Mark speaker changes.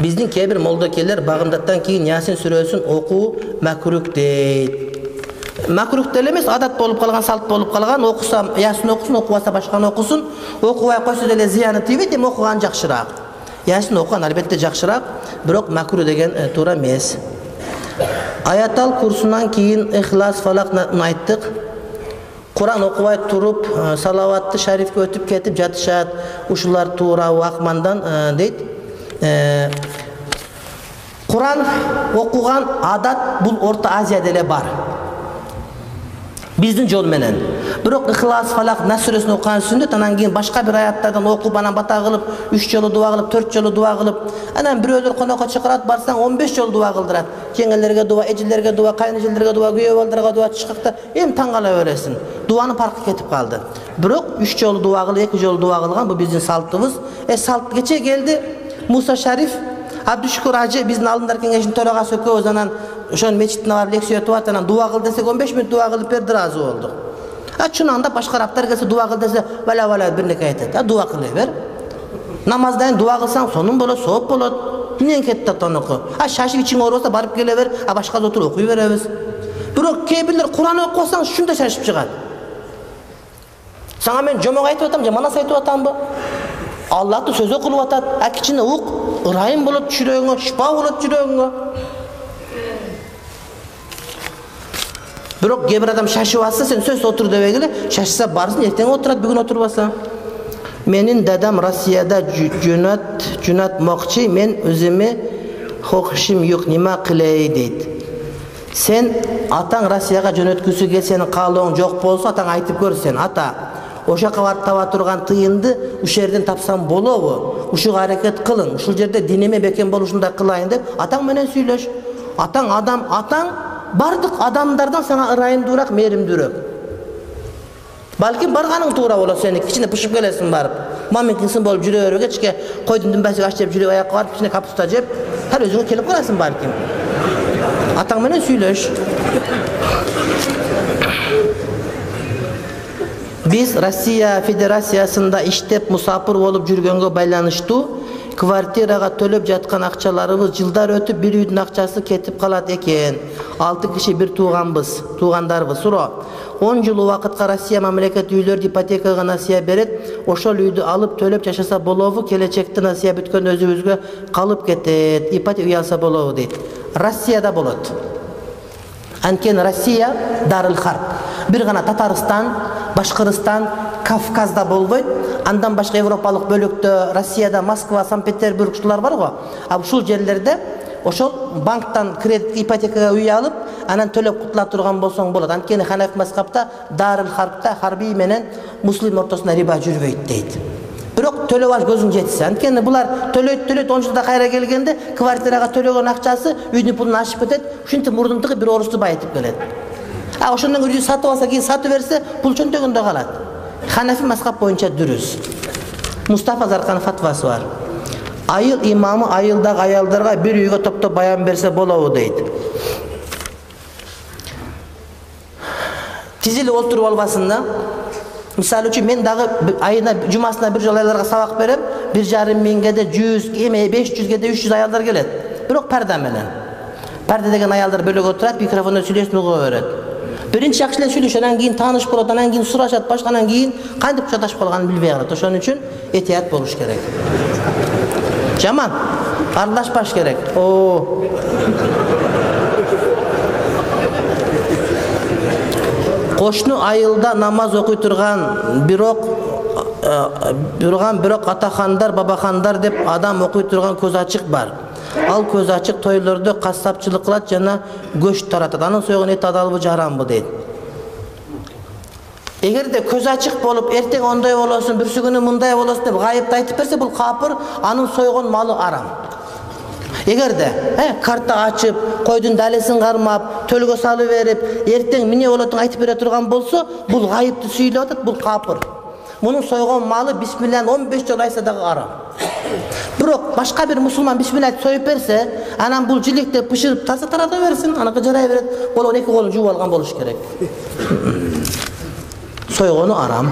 Speaker 1: Биздин кээ бир молдокелер багымдаттан кийин Ясин сүрөсүн окуу макрух дейт. Макрух деле эмес, адат болуп калган, салт болуп калган. Окуса Ясин окусун, окубаса башканы окусун. Окубай койсо деле зыяны тийбейт, эми окуган жакшыраак. Ясин окуган албетте жакшыраак, бирок макрух деген туура эмес. Аятал курсунан кийин Ихлас, Фалакны айттык. Куран окубай туруп, салаватты шарифке өтүп кетип жатышат. Ушулар туура акмандан дейт. Куран окуган адат бул Орто Азияда эле бар. Биздин жол менен. Бирок Ихлас, Фалак, Нас сүрөсүн окуган сүннөт, анан кийин башка бир аяттардан окуп, анан бата кылып, 3 жолу дуа кылып, 4 жолу дуа кылып, анан бирөөлөр конокко чакырат, барсаң 15 жолу дуа кылдырат. Жеңелерге дуа, эжилерге дуа, кайнэжелерге дуа, күйөө балдарга дуа чыкакта, эми таң кала бересиң. Дуанын паркы кетип калды. Бирок 3 жолу дуа кылып, 2 жолу дуа кылган бул биздин салтыбыз. Салт кече келди. Муса Шариф, Абдушкур ажы биздин алдындар кеңешинин төрагасы экөөбүз анан ошонун мечитине барып лекция өтүп атат, анан дуа кыл десек 15 мүнөт дуа кылып берди, ыраазы болдук. Чынында башка арабтар келсе дуа кыл десе вала бирнеке айтат. Дуа кыла бер. Намаздайын дуа кылсаң сонун болот, сооп болот. Эмнен кетти тоноку? Шашып ичиң ооруса барып келе бер, башка отуруп окуй беребиз. Бирок кээ бирлер Куран окусаң ушундай шашып чыгат. Сага мен жомок айтып атам же манас айтып атамбы? Аллахтын сөзү окулуп атат. Кичине ук, ырайым болот жүрөгүңө, шифа болот жүрөгүңө. Бирок кээ бир адам шашып атса, сен сөз отур дебегиле, шашса барсын, эртең отурат, бүгүн отурбаса. Менин дадам Россияда жөнөтмөкчү, мен өзүмө хокушум жок, нема кылай дейт. Сен атаң Россияга жөнөткүсү келсе, сенин каалооң жок болсо, атаң айтып көр сен, ата, ошо жака барып таба турган тыйынды ушул жерден тапсам болобу? Ушуга аракет кылың. Ушул жерде диниме бекем болушундай кылайын деп атаң менен сүйлөш. Атаң адам, атаң бардык адамдардан сага ырайымдуураак, мээримдүүрөөк. Балким барганың туура болот, сени кичине пышып келесиң барып. Маминкинсин болуп жүрө бербей, кечке койдун дүмбөсүн аш жеп жүрүп аякка барып кичине капуста жеп, тар өзүңө келип каласың балким. Атаң менен сүйлөш. Биз Россия Федерациясында иштеп мусапыр болуп жүргөнгө байланыштуу квартирага төлөп жаткан акчаларыбыз жылдар өтүп бир үйдүн акчасы кетип калат экен. 6 киши бир туугандарбыз. Суроо. 10 жыл убакытка Россия мамлекет үйлөрдү ипотекага насыя берет. Ошол үйдү алып төлөп жашаса болобу? Келечекте насыя бүткөн өзүбүзгө калып кетет. Ипотека үй алса болобу дейт. Россияда болот. Анткени Россия дарыл харп. Бир гана Татарстан, Башкырстан, Кавказда болбойт. Андан башка европалык бөлүктө Россияда Москва, Санкт-Петербург ушулар бар го. Ушул жерлерде ошол банктан кредит ипотекага үй алып, анан төлөп кутула турган болсоң болот. Анткени Ханафи мазхабта дарыл харпта харби менен муслим ортосунда риба жүрбөйт дейт. Бирок төлөп алып көзүң жетсе, анткени булар төлөйт 10 жылда кайра келгенде квартирага төлөгөн акчасы үйдүн пулун ашып кетет. Ушинтип мурдунтугу бир орусту байытып келет. Ошондон үйдү сатып алса, кийин сатып берсе, пул чөнтөгүндө калат. Ханафи мазхаб боюнча дурус. Мустафа Зарканов фатвасы бар. Айыл имамы айылдагы аялдарга бир үйгө топтоп баян берсе болобу дейт. Тизилип олтуруп албасын да. Мисалы үчүн мен дагы айына жумасына бир жолу аялдарга сабак берем. 1,5 миңгеде 100, эме 500геде 300 аялдар келет. Бирок парда менен. Парда деген аялдар бөлөк отурат, микрофондо сүйлөсүн угуп берет. Биринчи жакшы эле сүйлөшөт, анан кийин тааныш болот, анан кийин сурашат, башканан кийин кантип чаташып калганын билбей калат. Ошон үчүн этият болуш керек. Жаман, аралашпаш керек. Кошну айылда намаз окуй турган, бирок атахандар, бабахандар деп адам окуй турган көз ачык бар. Ал көз ачык тойлордо кассапчылык кылат жана көч таратат. Анын сойгон эти адалбы, жарамбы дейт. Эгерде көз ачык болуп, эртең ондой болосун, бүрсүгүнү мындай болосун деп гайыпты айтып берсе, бул капыр, анын сойгон малы арам. Эгерде карта ачып, койдун далесин кармап, төлгө салып берип, эртең эмне болотун айтып бере турган болсо, бул гайыпты сүйлөп атат, бул капыр. Мунун сойгон малы бисмиллахын 15 жолу айтса дагы арам. Бирок башка бир мусулман бисмилlah союп берсе, анан бул жиликте пышырып тарата берсин, анакы жарай берет. Болгон эки колун жууп алган болуш керек. Сойгону арам.